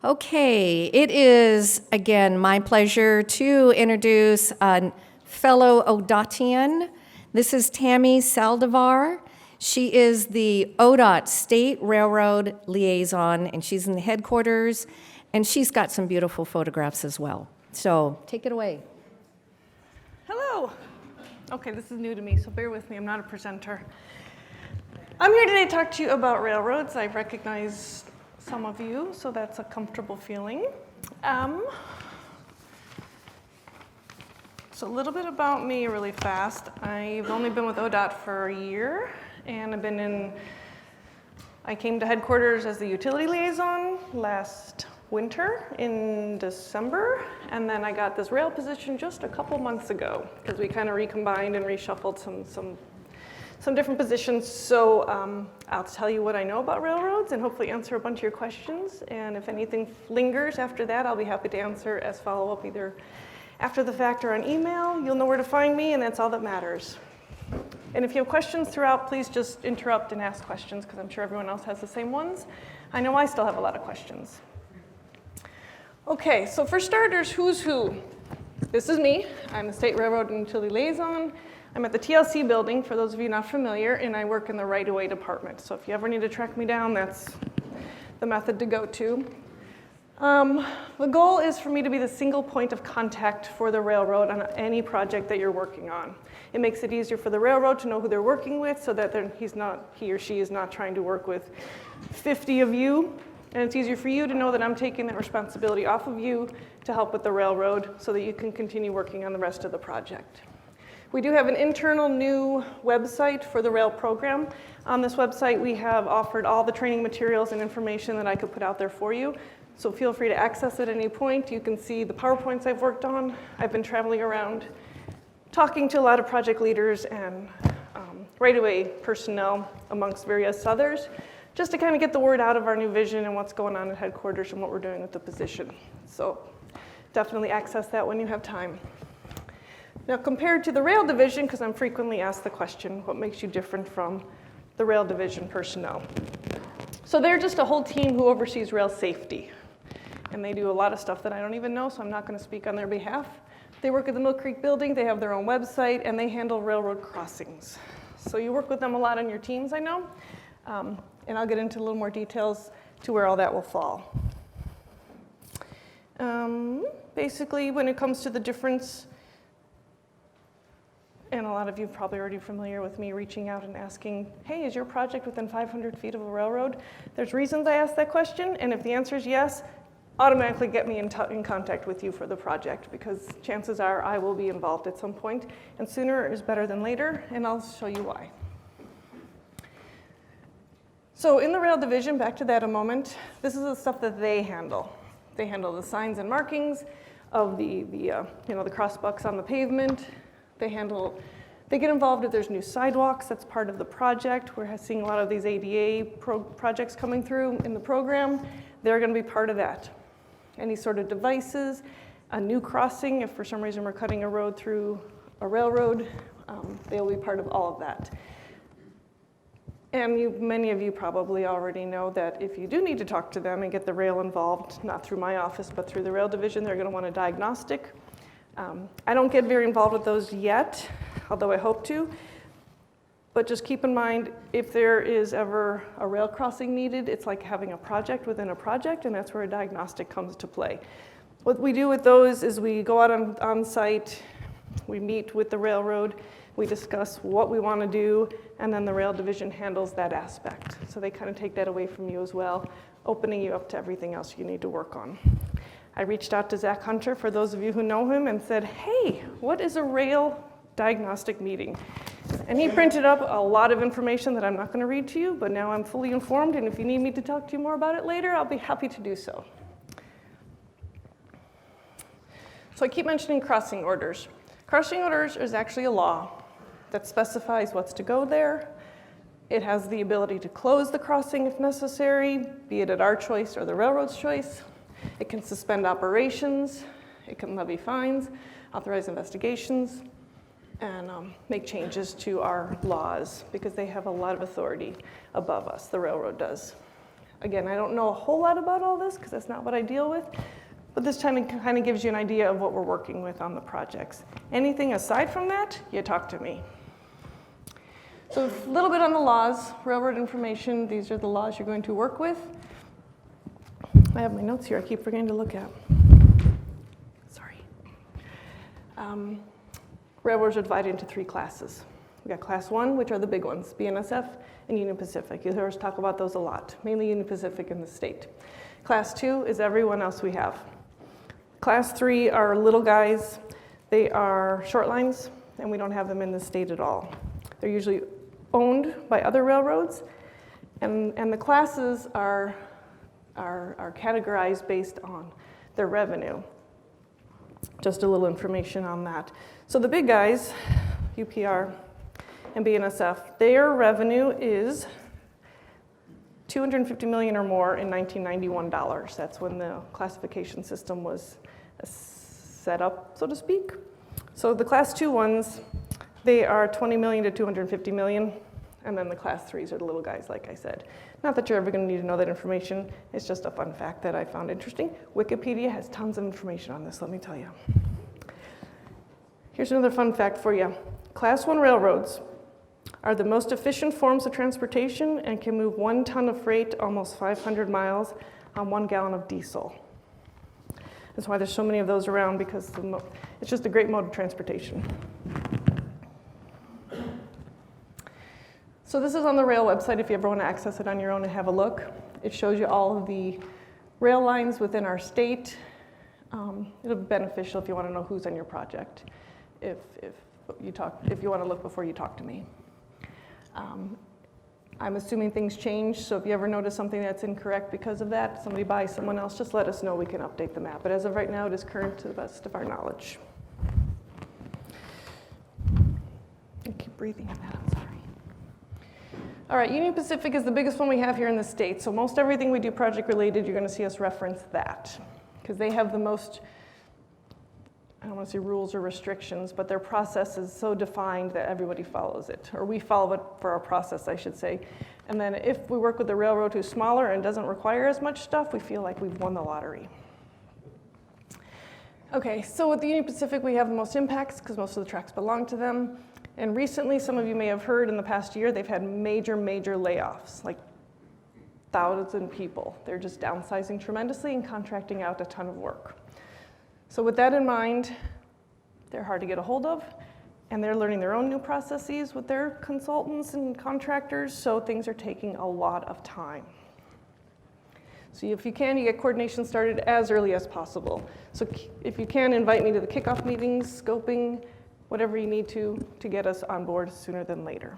Okay, it is again my pleasure to introduce a fellow ODOTian. This is Tammy Saldivar. She is the ODOT State Railroad Liaison, and she's in the headquarters, and she's got some beautiful photographs as well. So take it away. Hello. Okay, this is new to me, so bear with me. I'm not a presenter. I'm here today to talk to you about railroads. I recognize some of you, so that's a comfortable feeling. So a little bit about me really fast. I've only been with ODOT for a year, and I came to headquarters as the utility liaison last winter in December, and then I got this rail position just a couple months ago because we kind of recombined and reshuffled some different positions. So I'll tell you what I know about railroads and hopefully answer a bunch of your questions. And if anything lingers after that, I'll be happy to answer as follow-up either after the fact or on email. You'll know where to find me, and that's all that matters. And if you have questions throughout, please just interrupt and ask questions because I'm sure everyone else has the same ones. I know I still have a lot of questions. Okay, so for starters, who's who? This is me. I'm the State Railroad and Utility Liaison. I'm at the TLC building, for those of you not familiar, and I work in the right-of-way department. So if you ever need to track me down, that's the method to go to. The goal is for me to be the single point of contact for the railroad on any project that you're working on. It makes it easier for the railroad to know who they're working with so that he or she is not trying to work with 50 of you. And it's easier for you to know that I'm taking that responsibility off of you to help with the railroad so that you can continue working on the rest of the project. We do have an internal new website for the rail program. On this website, we have offered all the training materials and information that I could put out there for you. So feel free to access at any point. You can see the PowerPoints I've worked on. I've been traveling around talking to a lot of project leaders and right-of-way personnel amongst various others, just to kind of get the word out of our new vision and what's going on at headquarters and what we're doing with the position. So definitely access that when you have time. Now, compared to the rail division, because I'm frequently asked the question, what makes you different from the rail division personnel? So they're just a whole team who oversees rail safety. And they do a lot of stuff that I don't even know, so I'm not going to speak on their behalf. They work at the Mill Creek building, they have their own website, and they handle railroad crossings. So you work with them a lot on your teams, I know. And I'll get into a little more details to where all that will fall. Basically, when it comes to the difference, and a lot of you are probably already familiar with me reaching out and asking, hey, is your project within 500 feet of a railroad? There's reasons I ask that question, and if the answer is yes, automatically get me in contact with you for the project, because chances are I will be involved at some point, and sooner is better than later, and I'll show you why. So in the rail division, back to that a moment, this is the stuff that they handle. They handle the signs and markings of the crossbucks on the pavement. They get involved if there's new sidewalks. That's part of the project. We're seeing a lot of these ADA projects coming through in the program. They're going to be part of that. Any sort of devices, a new crossing, if for some reason we're cutting a road through a railroad, they'll be part of all of that. And many of you probably already know that if you do need to talk to them and get the rail involved, not through my office, but through the rail division, they're going to want a diagnostic. I don't get very involved with those yet, although I hope to. But just keep in mind, if there is ever a rail crossing needed, it's like having a project within a project, and that's where a diagnostic comes to play. What we do with those is we go out on site, we meet with the railroad, we discuss what we want to do, and then the rail division handles that aspect. So they kind of take that away from you as well, opening you up to everything else you need to work on. I reached out to Zach Hunter, for those of you who know him, and said, hey, what is a rail diagnostic meeting? And he printed up a lot of information that I'm not going to read to you, but now I'm fully informed, and if you need me to talk to you more about it later, I'll be happy to do so. So I keep mentioning crossing orders. Crossing orders is actually a law that specifies what's to go there. It has the ability to close the crossing if necessary, be it at our choice or the railroad's choice. It can suspend operations. It can levy fines, authorize investigations, and make changes to our laws because they have a lot of authority above us, the railroad does. Again, I don't know a whole lot about all this because that's not what I deal with, but this kind of gives you an idea of what we're working with on the projects. Anything aside from that, you talk to me. So a little bit on the laws, railroad information. These are the laws you're going to work with. I have my notes here I keep forgetting to look at. Sorry. Railroads are divided into 3 classes. We got class 1, which are the big ones, BNSF and Union Pacific. You'll hear us talk about those a lot, mainly Union Pacific in the state. Class 2 is everyone else we have. Class 3 are little guys. They are short lines, and we don't have them in the state at all. They're usually owned by other railroads, and the classes are categorized based on their revenue. Just a little information on that. So the big guys, UPR and BNSF, their revenue is $250 million or more in 1991 dollars. That's when the classification system was set up, so to speak. So the class 2 ones, they are 20 million to 250 million, and then the class 3s are the little guys, like I said. Not that you're ever going to need to know that information. It's just a fun fact that I found interesting. Wikipedia has tons of information on this, let me tell you. Here's another fun fact for you. Class 1 railroads are the most efficient forms of transportation and can move 1 ton of freight almost 500 miles on 1 gallon of diesel. That's why there's so many of those around, because it's just a great mode of transportation. So this is on the rail website if you ever want to access it on your own and have a look. It shows you all of the rail lines within our state. It'll be beneficial if you want to know who's on your project, if you want to look before you talk to me. I'm assuming things change, so if you ever notice something that's incorrect because of that, somebody buys someone else, just let us know, we can update the map. But as of right now, it is current to the best of our knowledge. I keep breathing in that, I'm sorry. All right, Union Pacific is the biggest one we have here in the state, so most everything we do project related, you're gonna see us reference that, because they have the most, I don't want to say rules or restrictions, but their process is so defined that everybody follows it, or we follow it for our process, I should say. And then if we work with a railroad who's smaller and doesn't require as much stuff, we feel like we've won the lottery. Okay, so with the Union Pacific, we have the most impacts because most of the tracks belong to them. And recently, some of you may have heard in the past year, they've had major layoffs, like 1,000 people. They're just downsizing tremendously and contracting out a ton of work. So with that in mind, they're hard to get a hold of, and they're learning their own new processes with their consultants and contractors, so things are taking a lot of time. So if you can, you get coordination started as early as possible. So if you can, invite me to the kickoff meetings, scoping, whatever you need to get us on board sooner than later.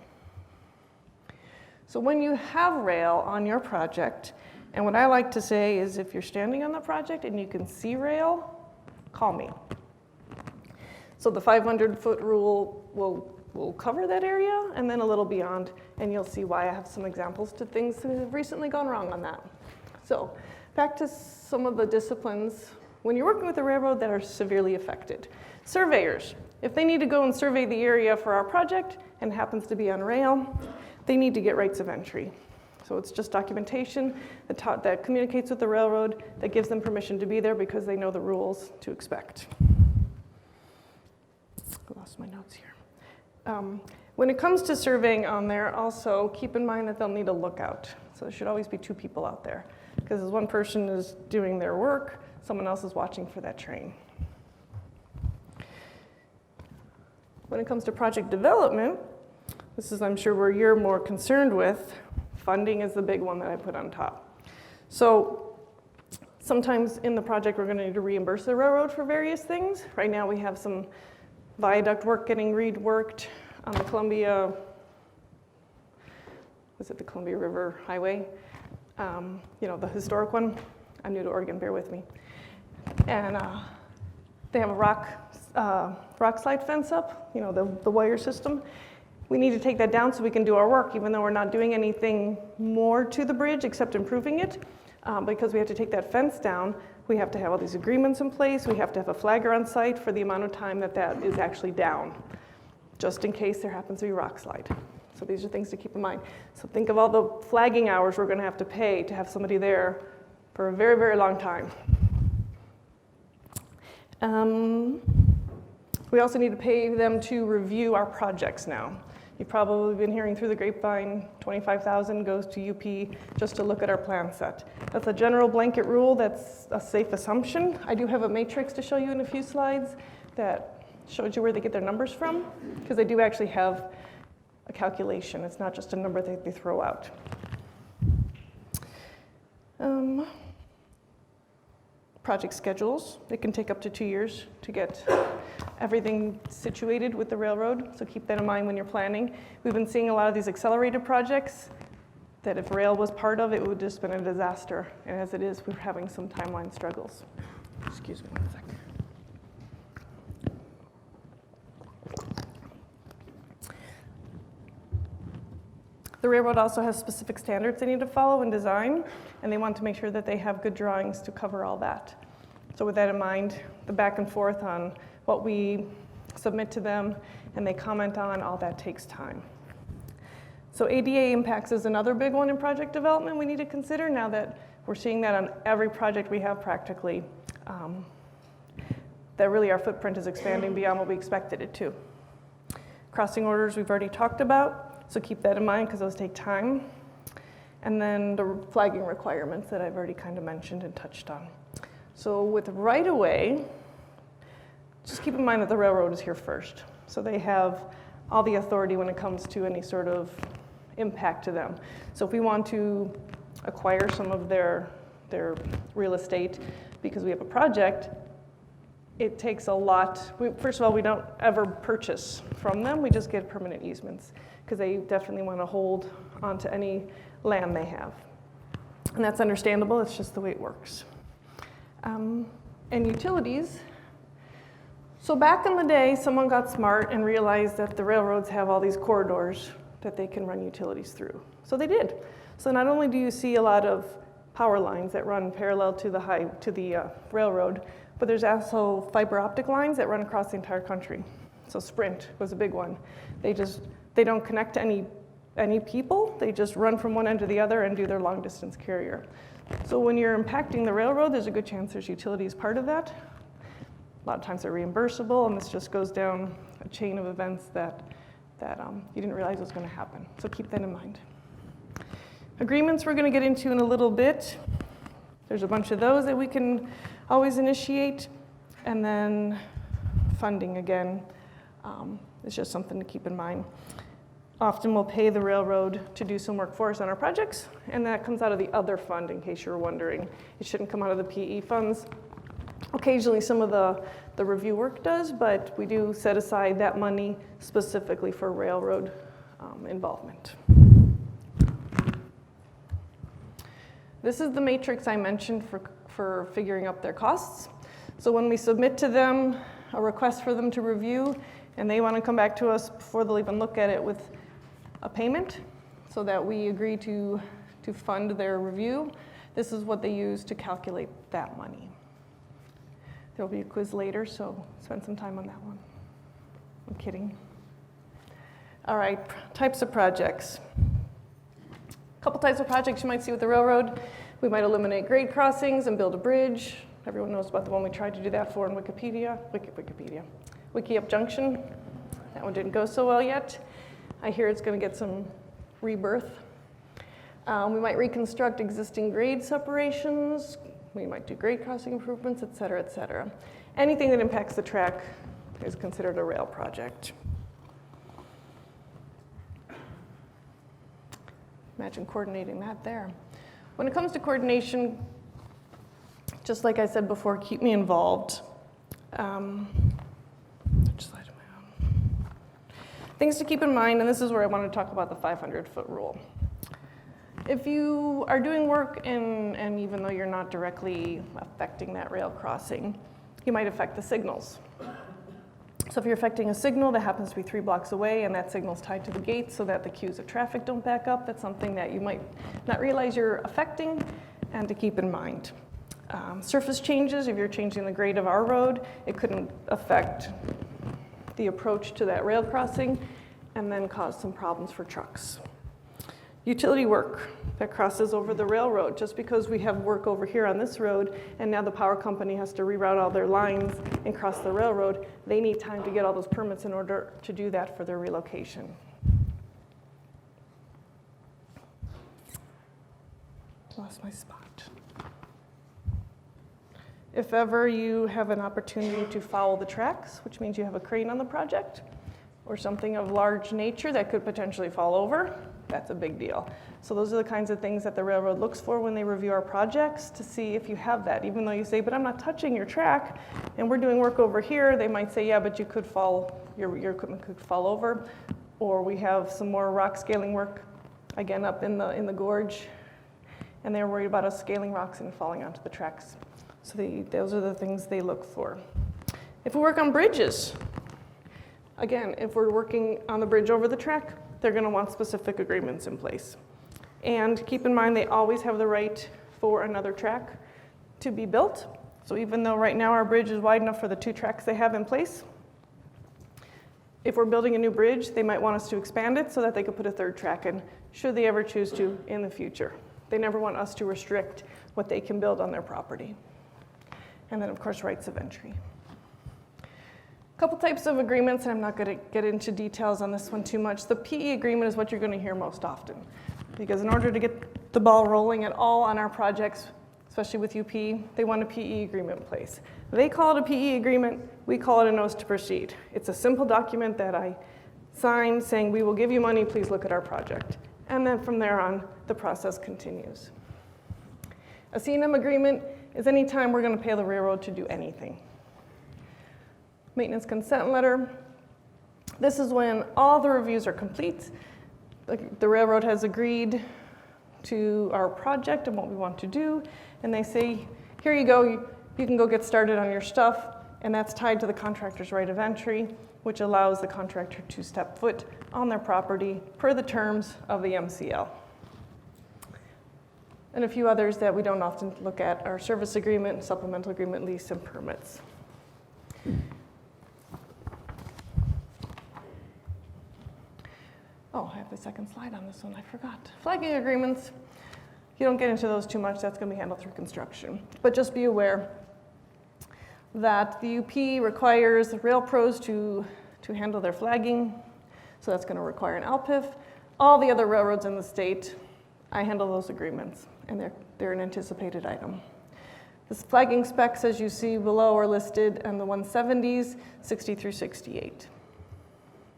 So when you have rail on your project, and what I like to say is if you're standing on the project and you can see rail, call me. So the 500-foot rule will cover that area and then a little beyond, and you'll see why I have some examples to things that have recently gone wrong on that. So back to some of the disciplines when you're working with a railroad that are severely affected. Surveyors, if they need to go and survey the area for our project and happens to be on rail, they need to get rights of entry. So it's just documentation that communicates with the railroad, that gives them permission to be there because they know the rules to expect. I lost my notes here. When it comes to surveying on there, also keep in mind that they'll need a lookout. So there should always be 2 people out there, because as one person is doing their work, someone else is watching for that train. When it comes to project development, this is, I'm sure, where you're more concerned with. Funding is the big one that I put on top. So sometimes in the project, we're going to need to reimburse the railroad for various things. Right now, we have some viaduct work getting reworked on the Columbia, was it the Columbia River Highway? You know, the historic one. I'm new to Oregon, bear with me. And they have a rock slide fence up, you know, the wire system. We need to take that down so we can do our work, even though we're not doing anything more to the bridge except improving it. Because we have to take that fence down, we have to have all these agreements in place. We have to have a flagger on site for the amount of time that is actually down, just in case there happens to be rock slide. So these are things to keep in mind. So think of all the flagging hours we're going to have to pay to have somebody there for a very, very long time. We also need to pay them to review our projects now. You've probably been hearing through the grapevine, $25,000 goes to UP just to look at our plan set. That's a general blanket rule, that's a safe assumption. I do have a matrix to show you in a few slides that shows you where they get their numbers from, because they do actually have a calculation. It's not just a number that they throw out. Project schedules, it can take up to 2 years to get everything situated with the railroad, so keep that in mind when you're planning. We've been seeing a lot of these accelerated projects that if rail was part of it, would just been a disaster. And as it is, we're having some timeline struggles. Excuse me one second. The railroad also has specific standards they need to follow in design, and they want to make sure that they have good drawings to cover all that. So with that in mind, the back and forth on what we submit to them and they comment on, all that takes time. So ADA impacts is another big one in project development we need to consider now that we're seeing that on every project we have practically, that really our footprint is expanding beyond what we expected it to. Crossing orders we've already talked about, so keep that in mind because those take time. And then the flagging requirements that I've already kind of mentioned and touched on. So with right-of-way, just keep in mind that the railroad is here first. So they have all the authority when it comes to any sort of impact to them. So if we want to acquire some of their real estate because we have a project, it takes a lot. First of all, we don't ever purchase from them. We just get permanent easements because they definitely want to hold onto any land they have. And that's understandable. It's just the way it works. And utilities. So back in the day, someone got smart and realized that the railroads have all these corridors that they can run utilities through. So they did. So not only do you see a lot of power lines that run parallel to the railroad, but there's also fiber optic lines that run across the entire country. So Sprint was a big one. They don't connect to any people. They just run from one end to the other and do their long distance carrier. So when you're impacting the railroad, there's a good chance there's utilities part of that. A lot of times they're reimbursable, and this just goes down a chain of events that you didn't realize was going to happen. So keep that in mind. Agreements we're going to get into in a little bit. There's a bunch of those that we can always initiate. And then funding again is just something to keep in mind. Often we'll pay the railroad to do some work for us on our projects, and that comes out of the other fund, in case you're wondering. It shouldn't come out of the PE funds. Occasionally some of the review work does, but we do set aside that money specifically for railroad involvement. This is the matrix I mentioned for figuring out their costs. So when we submit to them a request for them to review, and they want to come back to us before they'll even look at it with a payment so that we agree to fund their review, this is what they use to calculate that money. There'll be a quiz later, so spend some time on that one. I'm kidding. All right, types of projects. A couple types of projects you might see with the railroad. We might eliminate grade crossings and build a bridge. Everyone knows about the one we tried to do that for in Wikipedia. Wiki Up Junction. That one didn't go so well yet. I hear it's going to get some rebirth. We might reconstruct existing grade separations. We might do grade crossing improvements, et cetera, et cetera. Anything that impacts the track is considered a rail project. Imagine coordinating that there. When it comes to coordination, just like I said before, keep me involved. Things to keep in mind, and this is where I want to talk about the 500-foot rule. If you are doing work and even though you're not directly affecting that rail crossing, you might affect the signals. So if you're affecting a signal that happens to be 3 blocks away and that signal's tied to the gate so that the queues of traffic don't back up, that's something that you might not realize you're affecting and to keep in mind. Surface changes, if you're changing the grade of our road, it couldn't affect the approach to that rail crossing. and then cause some problems for trucks. Utility work that crosses over the railroad. Just because we have work over here on this road and now the power company has to reroute all their lines and cross the railroad, they need time to get all those permits in order to do that for their relocation. Lost my spot. If ever you have an opportunity to follow the tracks, which means you have a crane on the project, or something of large nature that could potentially fall over, that's a big deal. So those are the kinds of things that the railroad looks for when they review our projects to see if you have that. Even though you say, but I'm not touching your track, and we're doing work over here, they might say, yeah, but you could fall, your equipment could fall over. Or we have some more rock scaling work, again, up in the gorge, and they're worried about us scaling rocks and falling onto the tracks. So those are the things they look for. If we work on bridges, again, if we're working on the bridge over the track, they're going to want specific agreements in place. And keep in mind, they always have the right for another track to be built. So even though right now our bridge is wide enough for the 2 tracks they have in place, if we're building a new bridge, they might want us to expand it so that they could put a 3rd track in, should they ever choose to in the future. They never want us to restrict what they can build on their property. And then, of course, rights of entry. Couple types of agreements, and I'm not going to get into details on this one too much. The PE agreement is what you're going to hear most often, because in order to get the ball rolling at all on our projects, especially with UP, they want a PE agreement in place. They call it a PE agreement, we call it a notice to proceed. It's a simple document that I sign saying we will give you money, please look at our project. And then from there on, the process continues. A C&M agreement is any time we're going to pay the railroad to do anything. Maintenance consent letter. This is when all the reviews are complete. The railroad has agreed to our project and what we want to do, and they say, here you go, you can go get started on your stuff, and that's tied to the contractor's right of entry, which allows the contractor to step foot on their property per the terms of the MCL. And a few others that we don't often look at are service agreement, supplemental agreement, lease, and permits. Oh, I have the second slide on this one, I forgot. Flagging agreements, you don't get into those too much, that's going to be handled through construction. But just be aware that the UP requires rail pros to handle their flagging, so that's going to require an LPIF. All the other railroads in the state, I handle those agreements, and they're an anticipated item. The flagging specs, as you see below, are listed in the 170s, 60 through 68.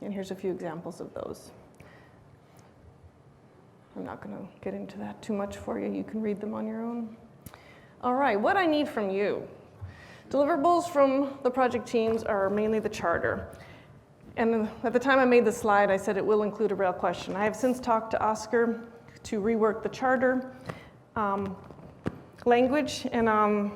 And here's a few examples of those. I'm not going to get into that too much for you. You can read them on your own. All right, what I need from you. Deliverables from the project teams are mainly the charter. And at the time I made the slide, I said it will include a rail question. I have since talked to Oscar to rework the charter language, and I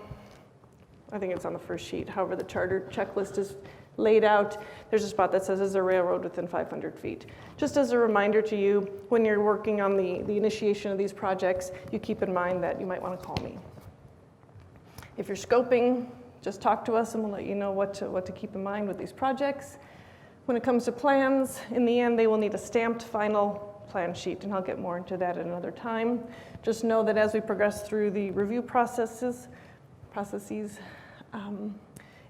think it's on the first sheet. However, the charter checklist is laid out. There's a spot that says, is a railroad within 500 feet? Just as a reminder to you, when you're working on the initiation of these projects, you keep in mind that you might want to call me. If you're scoping, just talk to us and we'll let you know what to keep in mind with these projects. When it comes to plans, in the end, they will need a stamped final plan sheet, and I'll get more into that at another time. Just know that as we progress through the review processes,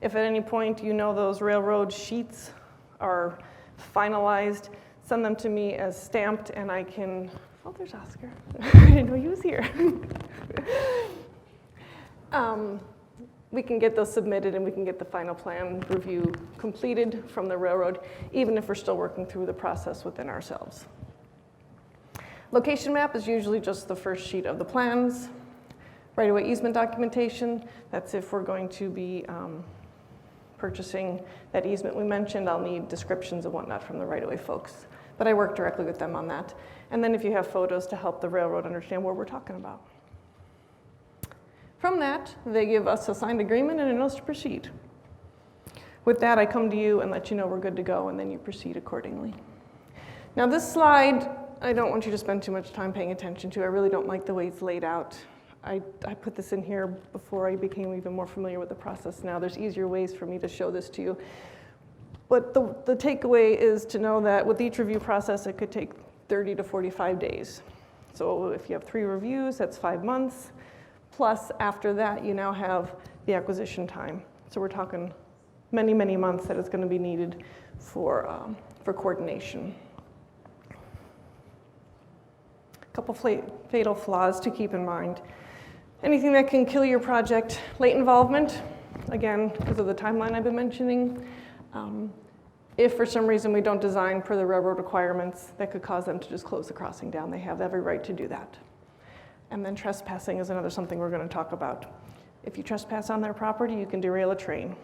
if at any point you know those railroad sheets are finalized, send them to me as stamped, and I can, oh, there's Oscar. I didn't know he was here. We can get those submitted and we can get the final plan review completed from the railroad, even if we're still working through the process within ourselves. Location map is usually just the first sheet of the plans. Right-of-way easement documentation, that's if we're going to be purchasing that easement we mentioned. I'll need descriptions and whatnot from the right-of-way folks, but I work directly with them on that. And then if you have photos to help the railroad understand what we're talking about. From that, they give us a signed agreement and a notice to proceed. With that, I come to you and let you know we're good to go, and then you proceed accordingly. Now this slide, I don't want you to spend too much time paying attention to. I really don't like the way it's laid out. I put this in here before I became even more familiar with the process now. There's easier ways for me to show this to you. But the takeaway is to know that with each review process, it could take 30 to 45 days. So if you have 3 reviews, that's 5 months. Plus, after that, you now have the acquisition time. So we're talking many, many months that it's going to be needed for coordination. A couple fatal flaws to keep in mind. Anything that can kill your project, late involvement, again, because of the timeline I've been mentioning. If for some reason we don't design per the railroad requirements, that could cause them to just close the crossing down. They have every right to do that. And then trespassing is another something we're going to talk about. If you trespass on their property, you can derail a train.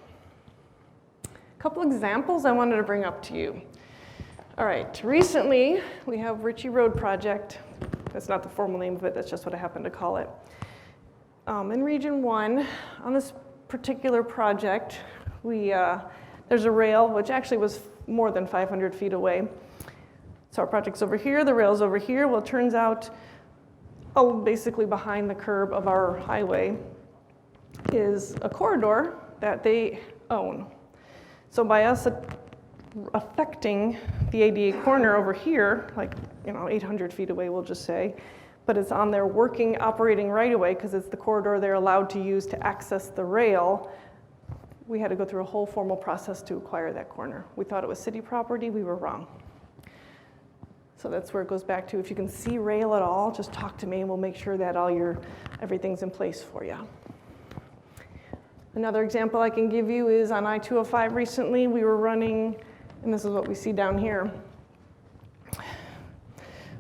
A couple examples I wanted to bring up to you. All right, recently we have Ritchie Road Project. That's not the formal name of it, that's just what I happen to call it. In Region 1, on this particular project, there's a rail, which actually was more than 500 feet away. So our project's over here, the rail's over here. Well, it turns out, basically behind the curb of our highway is a corridor that they own. So by us affecting the ADA corner over here, like 800 feet away, we'll just say, but it's on their working, operating right-of-way because it's the corridor they're allowed to use to access the rail. We had to go through a whole formal process to acquire that corner. We thought it was city property, we were wrong. So that's where it goes back to, if you can see rail at all, just talk to me and we'll make sure that everything's in place for you. Another example I can give you is on I-205 recently, we were running, and this is what we see down here.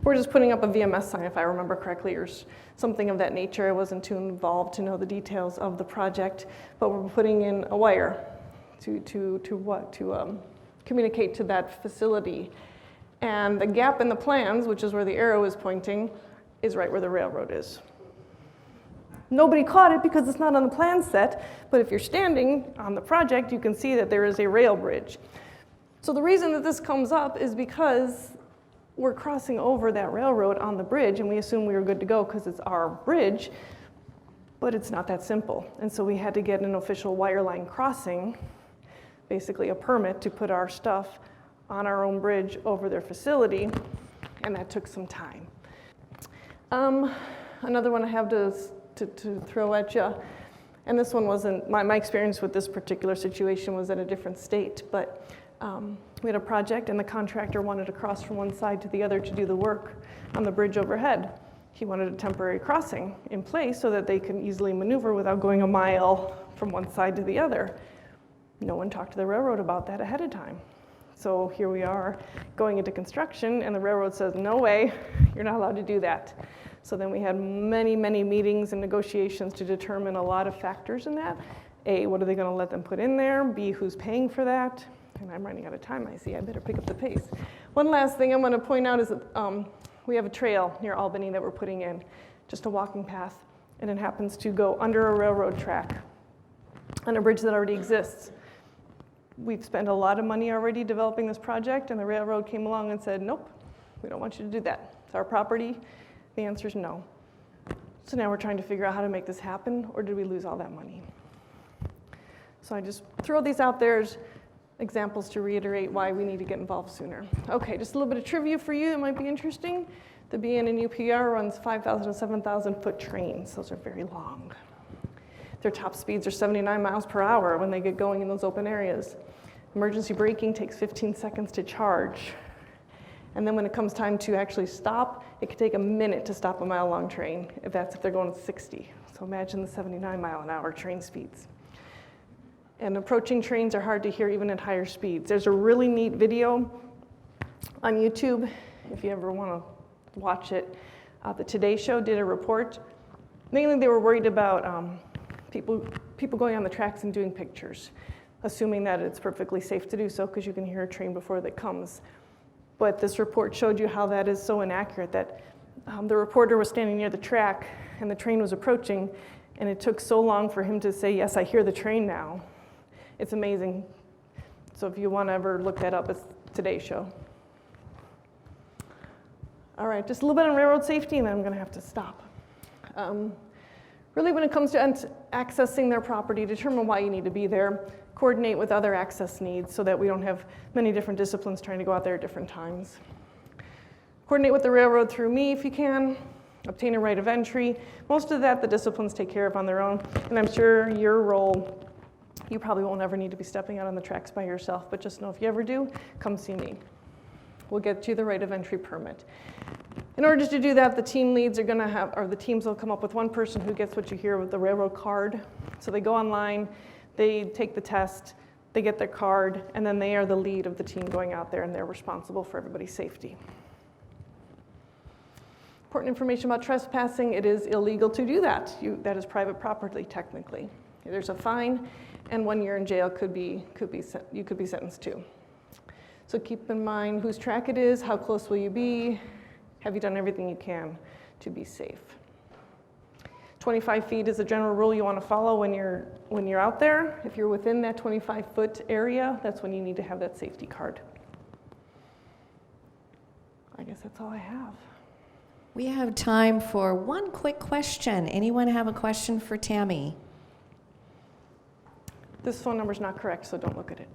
We're just putting up a VMS sign, if I remember correctly, or something of that nature. I wasn't too involved to know the details of the project, but we're putting in a wire to communicate to that facility. And the gap in the plans, which is where the arrow is pointing, is right where the railroad is. Nobody caught it because it's not on the plan set, but if you're standing on the project, you can see that there is a rail bridge. So the reason that this comes up is because we're crossing over that railroad on the bridge, and we assume we were good to go because it's our bridge, but it's not that simple. And so we had to get an official wireline crossing, basically a permit to put our stuff on our own bridge over their facility, and that took some time. Another one I have to throw at you, and this one wasn't, my experience with this particular situation was in a different state, but we had a project and the contractor wanted to cross from one side to the other to do the work on the bridge overhead. He wanted a temporary crossing in place so that they can easily maneuver without going a mile from one side to the other. No one talked to the railroad about that ahead of time. So here we are going into construction and the railroad says, no way, you're not allowed to do that. So then we had many, many meetings and negotiations to determine a lot of factors in that. A, what are they going to let them put in there? B, who's paying for that? And I'm running out of time, I see. I better pick up the pace. One last thing I want to point out is that we have a trail near Albany that we're putting in, just a walking path, and it happens to go under a railroad track on a bridge that already exists. We've spent a lot of money already developing this project, and the railroad came along and said, nope, we don't want you to do that. It's our property. The answer is no. So now we're trying to figure out how to make this happen, or did we lose all that money? So I just throw these out there as examples to reiterate why we need to get involved sooner. Okay, just a little bit of trivia for you that might be interesting. The BN and UPR runs 5,000 to 7,000 foot trains. Those are very long. Their top speeds are 79 miles per hour when they get going in those open areas. Emergency braking takes 15 seconds to charge. And then when it comes time to actually stop, it could take a minute to stop a mile-long train, if they're going 60. So imagine the 79 mile an hour train speeds. And approaching trains are hard to hear even at higher speeds. There's a really neat video on YouTube, if you ever want to watch it. The Today Show did a report. Mainly they were worried about people going on the tracks and doing pictures, assuming that it's perfectly safe to do so because you can hear a train before it comes. But this report showed you how that is so inaccurate, that the reporter was standing near the track and the train was approaching, and it took so long for him to say, yes, I hear the train now. It's amazing. So if you want to ever look that up, it's Today's Show. All right, just a little bit on railroad safety, and then I'm going to have to stop. Really, when it comes to accessing their property, determine why you need to be there. Coordinate with other access needs so that we don't have many different disciplines trying to go out there at different times. Coordinate with the railroad through me if you can. Obtain a right of entry. Most of that the disciplines take care of on their own, and I'm sure your role, you probably won't ever need to be stepping out on the tracks by yourself, but just know if you ever do, come see me. We'll get you the right of entry permit. In order to do that, the team leads are gonna have, or the teams will come up with one person who gets what you hear with the railroad card. So they go online, they take the test, they get their card, and then they are the lead of the team going out there, and they're responsible for everybody's safety. Important information about trespassing: it is illegal to do that. That is private property technically. There's a fine, and 1 year in jail you could be sentenced to. So keep in mind whose track it is, how close will you be, have you done everything you can to be safe. 25 feet is a general rule you want to follow when you're out there. If you're within that 25-foot area, that's when you need to have that safety card. I guess that's all I have. We have time for one quick question. Anyone have a question for Tammy? This phone number's not correct, so don't look at it.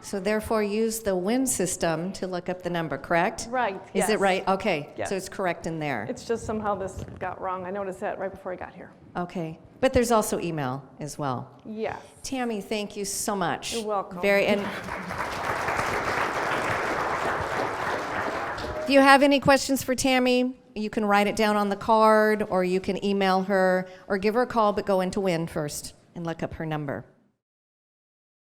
So therefore, use the WIN system to look up the number, correct? Right, Is it right? Okay, Yes. so it's correct in there. It's just somehow this got wrong. I noticed that right before I got here. Okay, but there's also email as well. Yes. Tammy, thank you so much. You're welcome. And if you have any questions for Tammy, you can write it down on the card, or you can email her, or give her a call, but go into WIN first and look up her number.